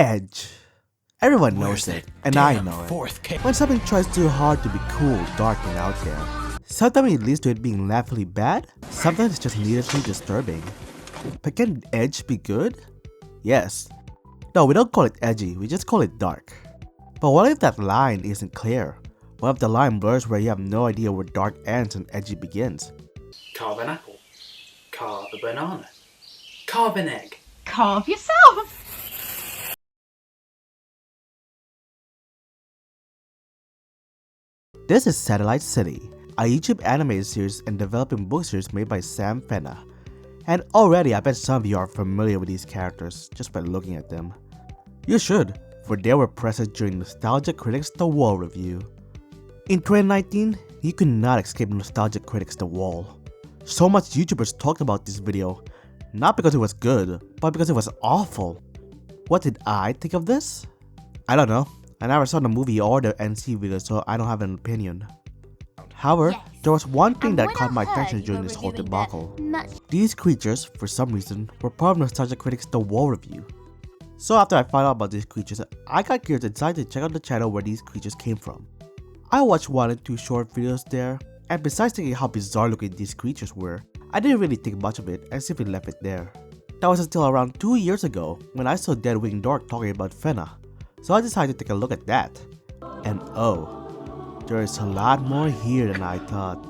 Edge. Everyone knows it, and I know it. When something tries too hard to be cool, dark, and out there, sometimes it leads to it being laughably bad, sometimes it's just needlessly disturbing. But can Edge be good? Yes. No, we don't call it edgy, we just call it dark. But what if that line isn't clear? What if the line blurs where you have no idea where dark ends and edgy begins? Carve an apple. Carve a banana. Carve an egg. Carve yourself! This is Satellite City, a YouTube animated series and developing book series made by Sam Fennah. And already I bet some of you are familiar with these characters just by looking at them. You should, for they were present during Nostalgia Critics The Wall review. In 2019, you could not escape Nostalgia Critics The Wall. So much YouTubers talked about this video, not because it was good, but because it was awful. What did I think of this? I don't know. I never saw the movie or the NC video, so I don't have an opinion. However, there was one thing that caught my attention during this whole debacle. These creatures, for some reason, were part of Nostalgia Critics The Wall review. So after I found out about these creatures, I got curious and decided to check out the channel where these creatures came from. I watched 1 and 2 short videos there, and besides thinking how bizarre looking these creatures were, I didn't really think much of it and simply left it there. That was until around 2 years ago when I saw Dead Wing Dork talking about Fennah, so I decided to take a look at that. And oh, there is a lot more here than I thought.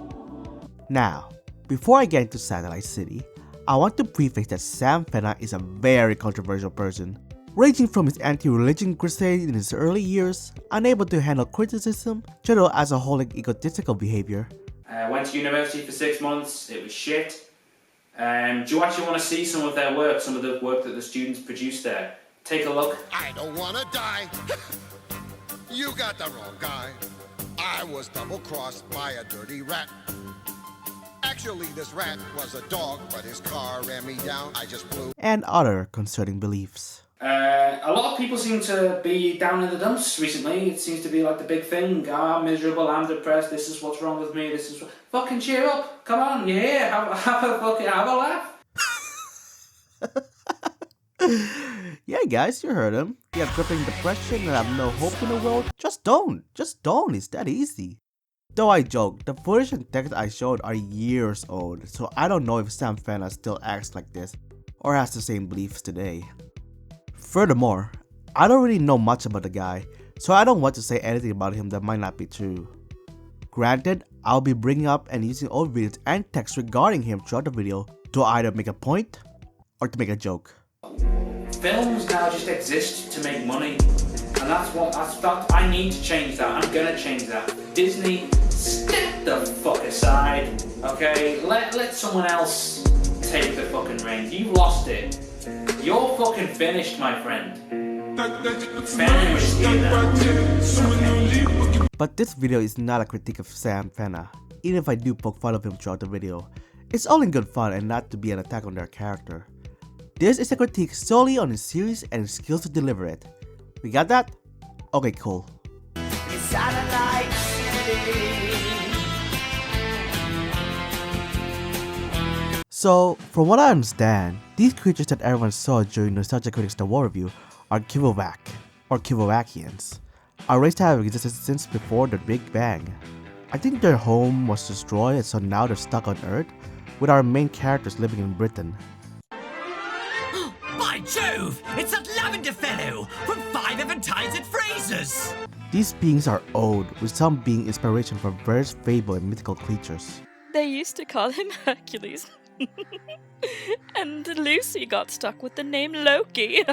Now, before I get into Satellite City, I want to preface that Sam Fennah is a very controversial person, ranging from his anti-religion crusade in his early years, unable to handle criticism, general alcoholic egotistical behavior. Went to university for 6 months, it was shit. Do you actually want to see some of their work, some of the work that the students produced there? Take a look. I don't want to die. You got the wrong guy. I was double-crossed by a dirty rat. Actually, this rat was a dog, but his car ran me down. I just blew. And other concerning beliefs. A lot of people seem to be down in the dumps recently. It seems to be like the big thing. I'm miserable, I'm depressed, this is what's wrong with me, this is... Fucking cheer up, come on, yeah, have a laugh. Yeah guys, you heard him. You have crippling depression and have no hope in the world? Just don't, it's that easy. Though I joke, the footage and text I showed are years old, so I don't know if Sam Fennah still acts like this or has the same beliefs today. Furthermore, I don't really know much about the guy, so I don't want to say anything about him that might not be true. Granted, I'll be bringing up and using old videos and text regarding him throughout the video to either make a point or to make a joke. Films now just exist to make money, and I need to change that. I'm gonna change that. Disney, step the fuck aside, okay? Let someone else take the fucking reins. You've lost it. You're fucking finished, my friend. Finished, you know. But this video is not a critique of Sam Fennah, even if I do poke fun of him throughout the video. It's all in good fun and not to be an attack on their character. This is a critique solely on his series and his skills to deliver it. We got that? Okay, cool. So, from what I understand, these creatures that everyone saw during Nostalgia Critics The Wall review are Kivovac, or Kivovacians, a race that have existed since before the Big Bang. I think their home was destroyed and so now they're stuck on Earth, with our main characters living in Britain. By Jove! It's that lavender fellow from 5 Eventide Frasers! These beings are old, with some being inspiration for various fable and mythical creatures. They used to call him Hercules. And Lucy got stuck with the name Loki.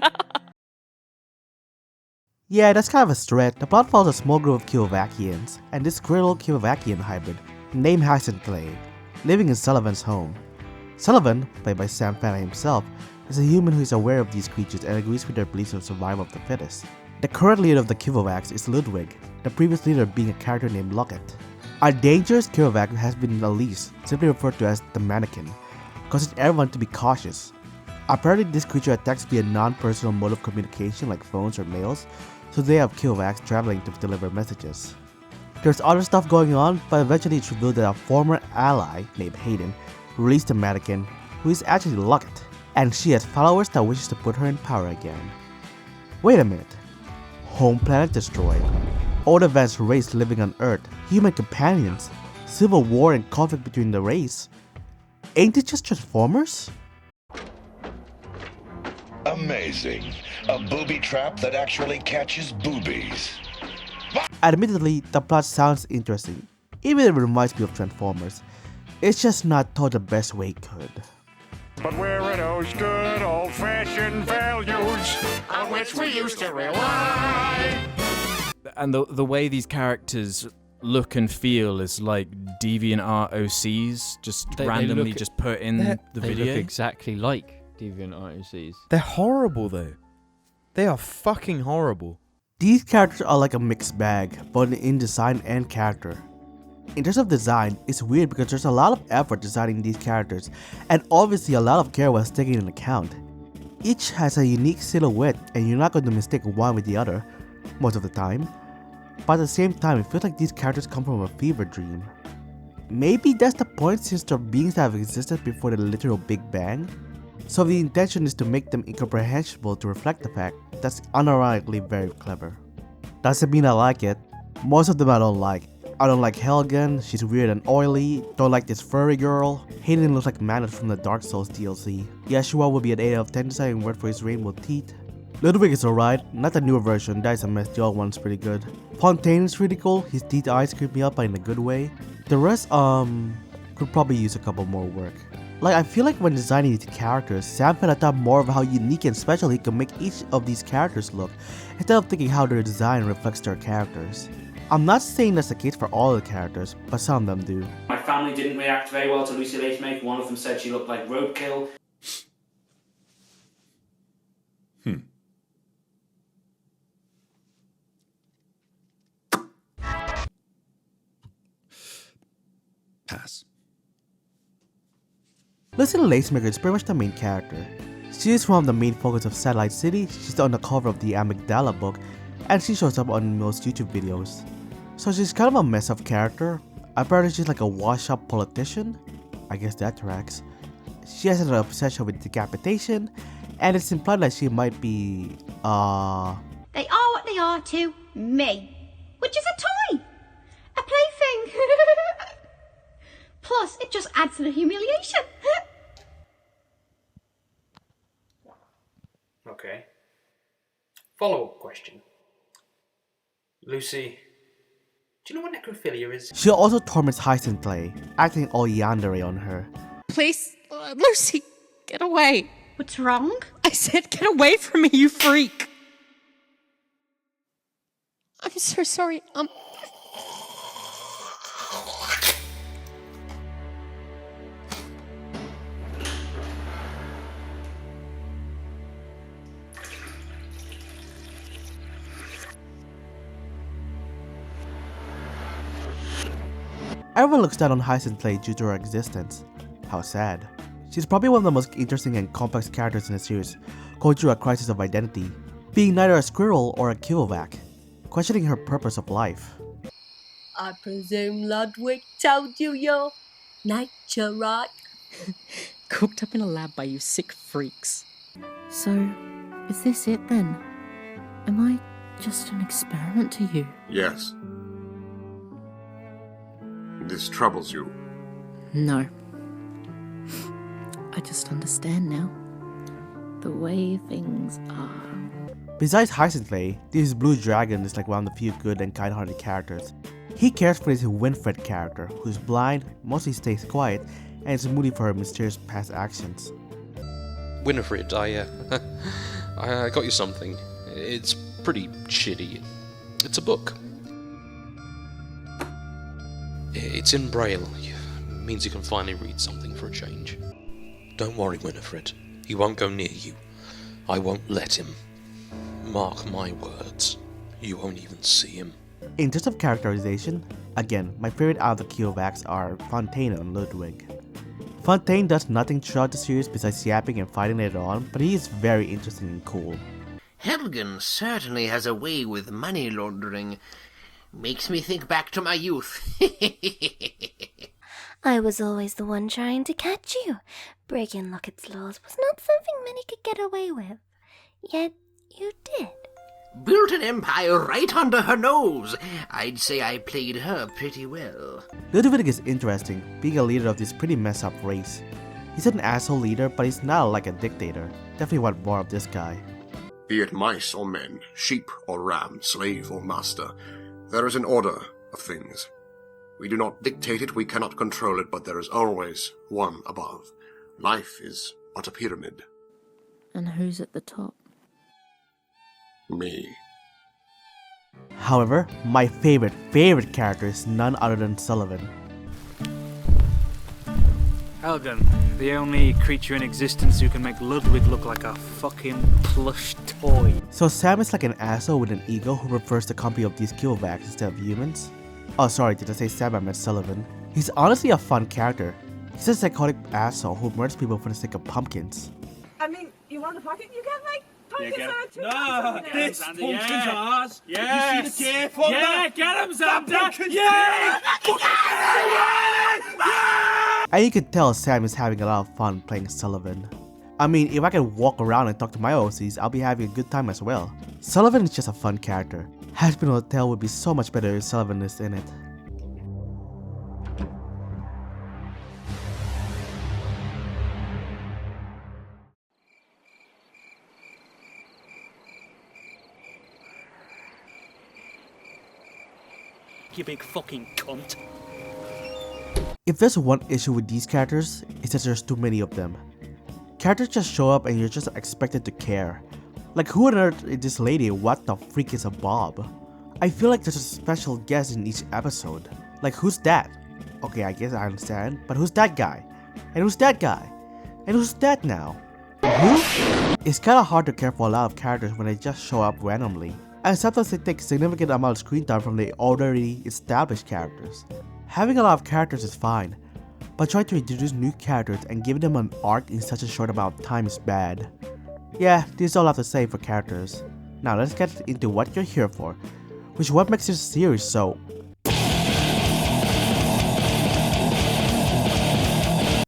Yeah, that's kind of a stretch. The plot follows a small group of Kivovacians and this Squirrel Kivovacian hybrid named Clay, living in Sullivan's home. Sullivan, played by Sam Fennah himself, is a human who is aware of these creatures and agrees with their beliefs of survival of the fittest. The current leader of the Kivovacs is Ludwig, the previous leader being a character named Locket. Our dangerous Kivovac has been released, simply referred to as the Mannequin, causing everyone to be cautious. Apparently this creature attacks via non-personal mode of communication like phones or mails, so they have Kivovacs traveling to deliver messages. There's other stuff going on, but eventually it's revealed that a former ally named Hayden released the Mannequin, who is actually Locket, and she has followers that wishes to put her in power again. Wait a minute. Home planet destroyed. Old advanced race living on Earth, human companions, civil war and conflict between the race. Ain't it just Transformers? Amazing. A booby trap that actually catches boobies. Admittedly, the plot sounds interesting, even if it reminds me of Transformers. It's just not told the best way it could. But where are those good old-fashioned values on which we used to rely? And the way these characters look and feel is like DeviantArt OCs, just randomly just put in the video. They look exactly like DeviantArt OCs. They're horrible though. They are fucking horrible. These characters are like a mixed bag, both in design and character. In terms of design, it's weird because there's a lot of effort designing these characters, and obviously a lot of care was taken into account. Each has a unique silhouette, and you're not going to mistake one with the other, most of the time. But at the same time, it feels like these characters come from a fever dream. Maybe that's the point since they're beings that have existed before the literal Big Bang? So the intention is to make them incomprehensible to reflect the fact that's unironically very clever. Doesn't mean I like it. Most of them I don't like. I don't like Helgen, she's weird and oily, don't like this furry girl, Hayden looks like Manus from the Dark Souls DLC, Yeshua would be an 8 out of 10 deciding word for his rainbow teeth. Ludwig is alright, not the newer version, that is a mess, the old one's pretty good. Fontaine is pretty cool, his teeth eyes creep me up but in a good way. The rest, could probably use a couple more work. Like, I feel like when designing these characters, Sam Fennah thought more of how unique and special he could make each of these characters look, instead of thinking how their design reflects their characters. I'm not saying that's the case for all the characters, but some of them do. My family didn't react very well to Lucy Lace Make. One of them said she looked like roadkill. Pass. Lucy Lacemaker is pretty much the main character. She is one of the main focus of Satellite City, she's on the cover of the Amygdala book, and she shows up on most YouTube videos. So she's kind of a mess up character. Apparently she's like a washed up politician. I guess that tracks. She has an obsession with decapitation, and it's implied that she might be, They are what they are to me, which is a toy, a plaything. Plus, it just adds to the humiliation. Okay. Follow-up question. Lucy, do you know what necrophilia is? She also torments Hyacinth Clay, acting all yandere on her. Please, Lucy, get away. What's wrong? I said get away from me, you freak. I'm so sorry. Everyone looks down on Hyacinth Clay due to her existence. How sad. She's probably one of the most interesting and complex characters in the series, going through a crisis of identity, being neither a squirrel or a Kilovac, questioning her purpose of life. I presume Ludwig told you your nature, right? Cooked up in a lab by you sick freaks. So, is this it then? Am I just an experiment to you? Yes. This troubles you. No. I just understand now. The way things are. Besides Hyacinth Clay, this Blue Dragon is like one of the few good and kind-hearted characters. He cares for his Winifred character, who's blind, mostly stays quiet, and is moody for her mysterious past actions. Winifred, I got you something. It's pretty shitty. It's a book. It's in Braille. Means you can finally read something for a change. Don't worry, Winifred. He won't go near you. I won't let him. Mark my words. You won't even see him. In terms of characterization, again, my favorite out of the Kilovacs are Fontaine and Ludwig. Fontaine does nothing throughout the series besides yapping and fighting later on, but he is very interesting and cool. Helgen certainly has a way with money laundering. Makes me think back to my youth. I was always the one trying to catch you. Breaking Lockett's laws was not something many could get away with. Yet you did. Built an empire right under her nose. I'd say I played her pretty well. Ludwig is interesting, being a leader of this pretty messed up race. He's an asshole leader, but he's not like a dictator. Definitely want more of this guy. Be it mice or men, sheep or ram, slave or master, there is an order of things. We do not dictate it, we cannot control it, but there is always one above. Life is but a pyramid. And who's at the top? Me. However, my favorite character is none other than Sullivan. Elgin, the only creature in existence who can make Ludwig look like a fucking plush toy. So Sam is like an asshole with an ego who prefers the company of these killbacks instead of humans? Oh sorry, did I say Sam? I meant Sullivan. He's honestly a fun character. He's a psychotic asshole who murders people for the sake of pumpkins. I mean, you want a pocket? You get like pumpkins are No, this pumpkin's ours. Yes. You see the tear from that? Get him, Xander. Yeah! And you can tell Sam is having a lot of fun playing Sullivan. I mean, if I can walk around and talk to my OCs, I'll be having a good time as well. Sullivan is just a fun character. Hazbin Hotel would be so much better if Sullivan is in it. You big fucking cunt. If there's one issue with these characters, it's that there's too many of them. Characters just show up and you're just expected to care. Like, who on earth is this lady? What the freak is a Bob? I feel like there's a special guest in each episode. Like, who's that? Okay, I guess I understand, but who's that guy? And who's that guy? And who's that now? Who? It's kinda hard to care for a lot of characters when they just show up randomly. And sometimes they take significant amount of screen time from the already established characters. Having a lot of characters is fine, but trying to introduce new characters and giving them an arc in such a short amount of time is bad. Yeah, this is all I have to say for characters. Now let's get into what you're here for, which is what makes this series so...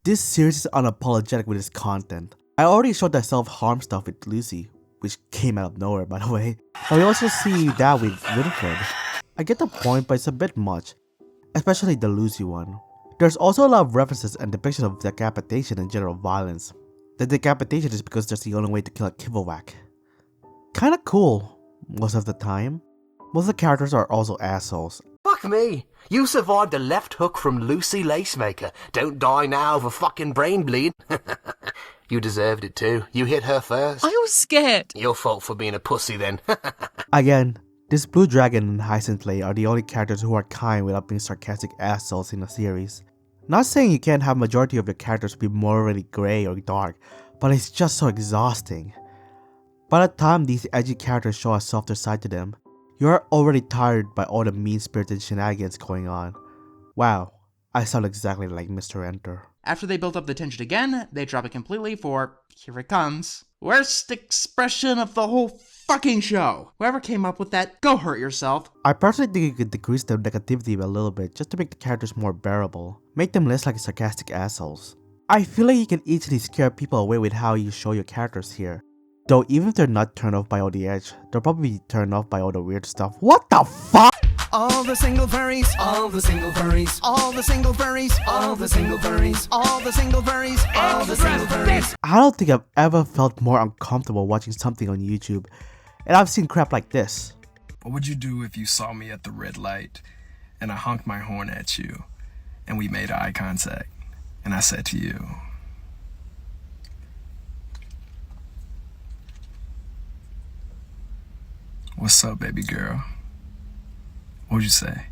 This series is unapologetic with its content. I already showed that self-harm stuff with Lucy, which came out of nowhere by the way, but we also see that with Winifred. I get the point, but it's a bit much, especially the Lucy one. There's also a lot of references and depiction of decapitation and general violence. The decapitation is because that's the only way to kill a kibblewhack. Kinda cool, most of the time. Most of the characters are also assholes. Fuck me! You survived a left hook from Lucy Lacemaker. Don't die now of a fucking brain bleed. You deserved it too. You hit her first. I was scared. Your fault for being a pussy then. Again, this Blue Dragon and Hyacinth Play are the only characters who are kind without being sarcastic assholes in the series. Not saying you can't have majority of your characters be morally grey or dark, but it's just so exhausting. By the time these edgy characters show a softer side to them, you are already tired by all the mean-spirited shenanigans going on. Wow, I sound exactly like Mr. Enter. After they built up the tension again, they drop it completely for, here it comes, worst expression of the whole fucking show. Whoever came up with that, go hurt yourself. I personally think you could decrease the negativity a little bit just to make the characters more bearable. Make them less like sarcastic assholes. I feel like you can easily scare people away with how you show your characters here. Though even if they're not turned off by all the edge, they'll probably be turned off by all the weird stuff. What the fuck? All the single furries, all the single furries, all the single furries, all the single furries, all the single furries, all the single furries. I don't think I've ever felt more uncomfortable watching something on YouTube, and I've seen crap like this. What would you do if you saw me at the red light, and I honked my horn at you, and we made eye contact, and I said to you, "What's up, baby girl?" What would you say?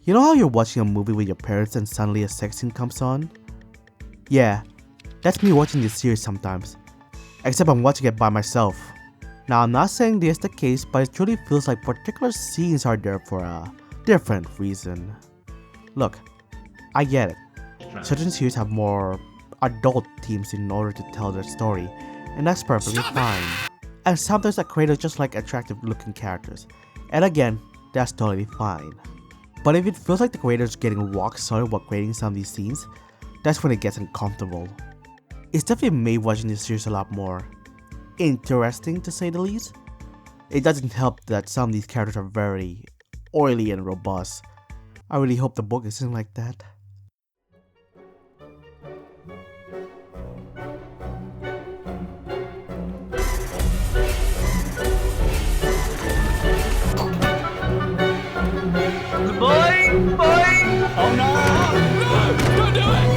You know how you're watching a movie with your parents and suddenly a sex scene comes on? Yeah, that's me watching this series sometimes. Except I'm watching it by myself. Now I'm not saying this is the case, but it truly feels like particular scenes are there for a different reason. Look, I get it. Certain series have more adult themes in order to tell their story, and that's perfectly fine. And sometimes the creators just like attractive looking characters. And again, that's totally fine. But if it feels like the creators getting rock solid while creating some of these scenes, that's when it gets uncomfortable. It's definitely made watching this series a lot more interesting, to say the least. It doesn't help that some of these characters are very oily and robust. I really hope the book isn't like that. Oh no! No! Don't do it!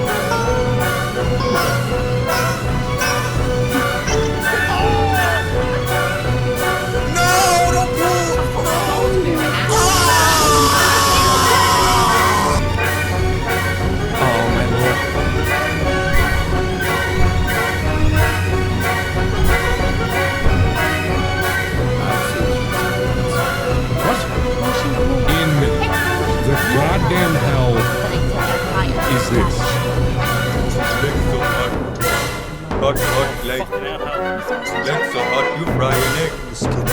No! Don't pull! Oh my lord. In the goddamn hell is this? Hot, like that's so hot you fry an egg. The skin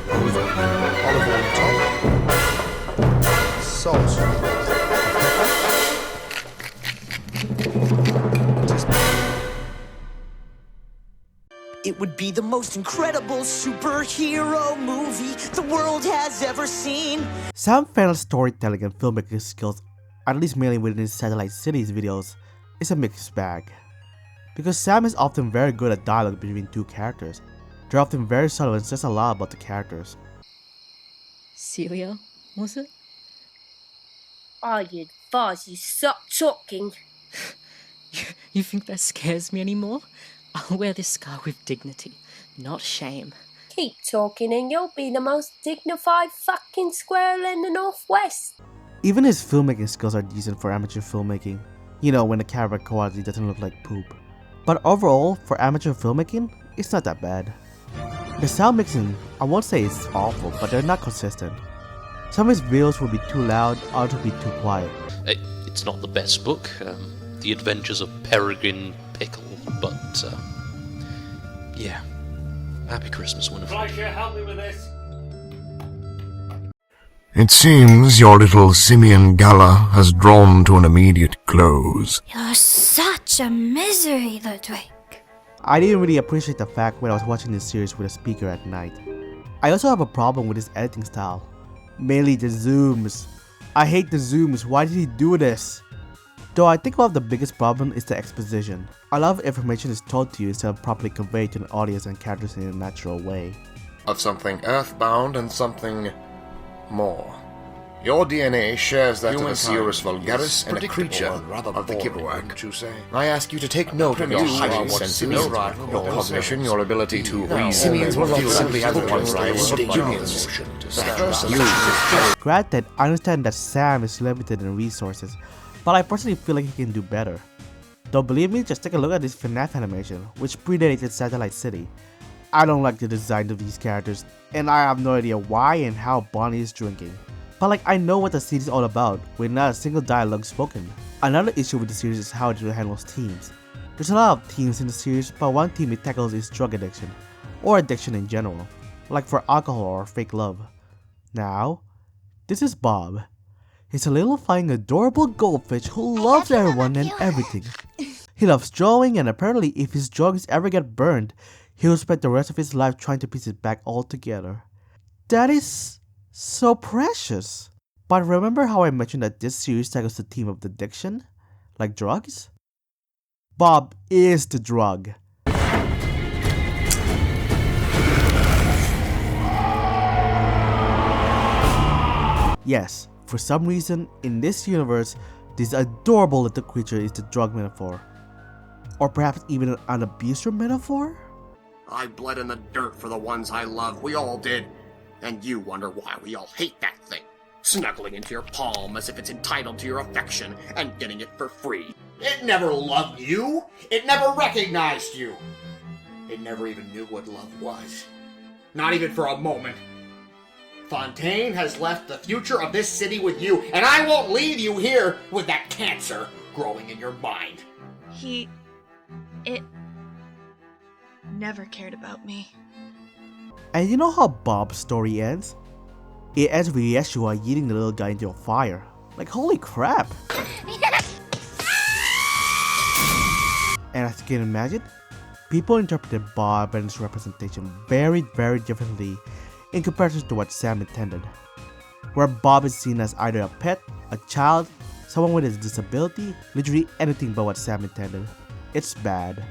goes olive oil on top. Salt. It would be the most incredible superhero movie the world has ever seen. Sam Fennah's storytelling and filmmaking skills, at least mainly within his Satellite Cities videos, is a mixed bag. Because Sam is often very good at dialogue between two characters. They're often very subtle and says a lot about the characters. Celia, was it? I advise you stop talking. You think that scares me anymore? I'll wear this scar with dignity, not shame. Keep talking and you'll be the most dignified fucking squirrel in the Northwest. Even his filmmaking skills are decent for amateur filmmaking. You know, when the camera quality doesn't look like poop. But overall, for amateur filmmaking, it's not that bad. The sound mixing, I won't say it's awful, but they're not consistent. Some of his videos will be too loud, others will be too quiet. It's not the best book, The Adventures of Peregrine Pickle, but yeah. Happy Christmas, Winifred. Fleischer, help me with this. It seems your little simian gala has drawn to an immediate close. You're such a misery, Ludwig. I didn't really appreciate the fact when I was watching this series with a speaker at night. I also have a problem with his editing style. Mainly the zooms. I hate the zooms, why did he do this? Though I think one of the biggest problem is the exposition. A lot of information is told to you instead of properly conveyed to an audience and characters in a natural way. Of something earthbound and something more. Your DNA shares that of a Cirrus vulgaris and a creature of the Kibberwag. I ask you to take note of your highly sensitive, your cognition, your ability to reason, and you simply have one rise of unions. Granted, I understand that Sam is limited in resources, but I personally feel like he can do better. Don't believe me? Just take a look at this FNAF animation, which predated Satellite City. I don't like the design of these characters, and I have no idea why and how Bonnie is drinking. But like, I know what the series is all about, with not a single dialogue spoken. Another issue with the series is how it handles teams. There's a lot of themes in the series, but one theme it tackles is drug addiction, or addiction in general, like for alcohol or fake love. Now, this is Bob. He's a little flying adorable goldfish who loves everyone and everything. He loves drawing, and apparently if his drawings ever get burned, he'll spend the rest of his life trying to piece it back all together. That is so precious. But remember how I mentioned that this series tackles the theme of addiction? Like drugs? Bob is the drug. Yes, for some reason, in this universe, this adorable little creature is the drug metaphor. Or perhaps even an abuser metaphor? I bled in the dirt for the ones I love. We all did. And you wonder why we all hate that thing. Snuggling into your palm as if it's entitled to your affection and getting it for free. It never loved you. It never recognized you. It never even knew what love was. Not even for a moment. Fontaine has left the future of this city with you, and I won't leave you here with that cancer growing in your mind. It never cared about me. And you know how Bob's story ends? It ends with Yeshua yeeting the little guy into a fire. Like, holy crap! And as you can imagine, people interpreted Bob and his representation very, very differently in comparison to what Sam intended, where Bob is seen as either a pet, a child, someone with a disability, literally anything but what Sam intended. It's bad.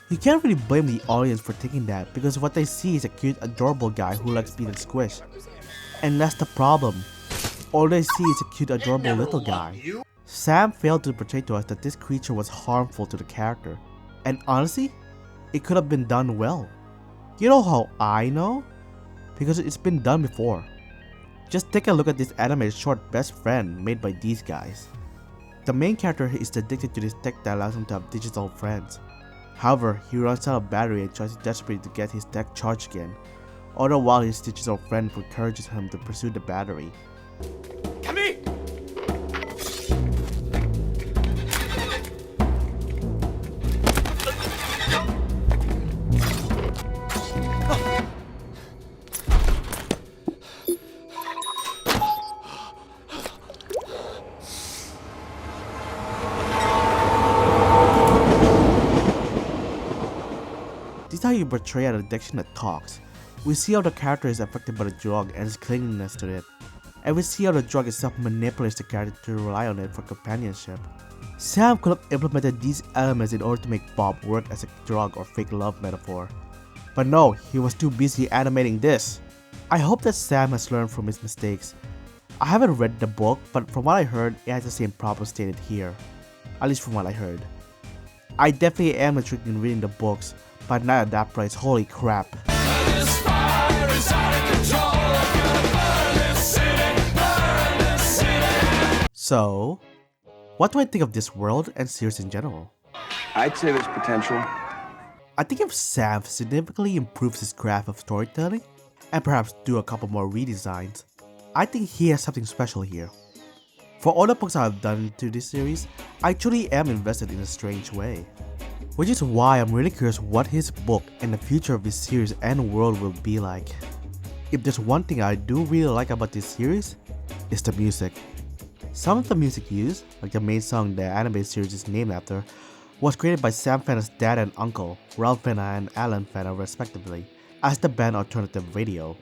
You can't really blame the audience for thinking that because what they see is a cute, adorable guy who likes being squished. And that's the problem. All they see is a cute, adorable little guy. Sam failed to portray to us that this creature was harmful to the character. And honestly, it could have been done well. You know how I know? Because it's been done before. Just take a look at this animated short Best Friend made by these guys. The main character is addicted to this tech that allows him to have digital friends. However, he runs out of battery and tries desperately to get his tech charged again, all the while his digital friend encourages him to pursue the battery. Come here! This is how you portray an addiction that talks. We see how the character is affected by the drug and his clinginess to it. And we see how the drug itself manipulates the character to rely on it for companionship. Sam could have implemented these elements in order to make Bob work as a drug or fake love metaphor. But no, he was too busy animating this. I hope that Sam has learned from his mistakes. I haven't read the book, but from what I heard, it has the same problem stated here. At least from what I heard. I definitely am intrigued in reading the books, but not at that price, holy crap. So, what do I think of this world and series in general? I'd say there's potential. I think if Sam significantly improves his craft of storytelling, and perhaps do a couple more redesigns, I think he has something special here. For all the books I have done to this series, I truly am invested in a strange way. Which is why I'm really curious what his book and the future of his series and world will be like. If there's one thing I do really like about this series, it's the music. Some of the music used, like the main song the anime series is named after, was created by Sam Fennah's dad and uncle, Ralph Fennah and Alan Fennah respectively, as the band Alternative Radio.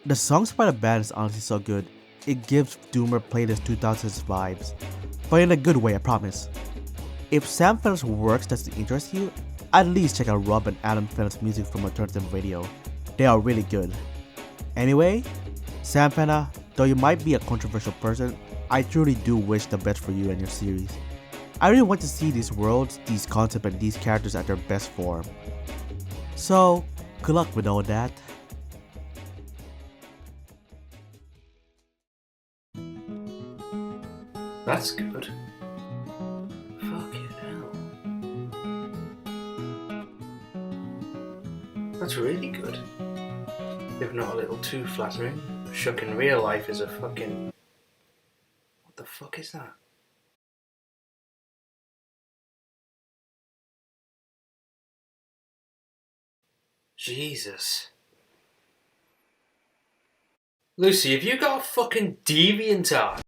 The songs by the band is honestly so good, it gives Doomer Playlist 2000s vibes, but in a good way, I promise. If Sam Fennah's works doesn't interest you, at least check out Rob and Alan Fennah's music from Alternative Radio. They are really good. Anyway, Sam Fennah, though you might be a controversial person, I truly do wish the best for you and your series. I really want to see these worlds, these concepts, and these characters at their best form. So, good luck with all that. That's good. Fucking hell. That's really good. If not a little too flattering. Shuck in real life is a fucking... What the fuck is that? Jesus. Lucy, have you got a fucking deviant art?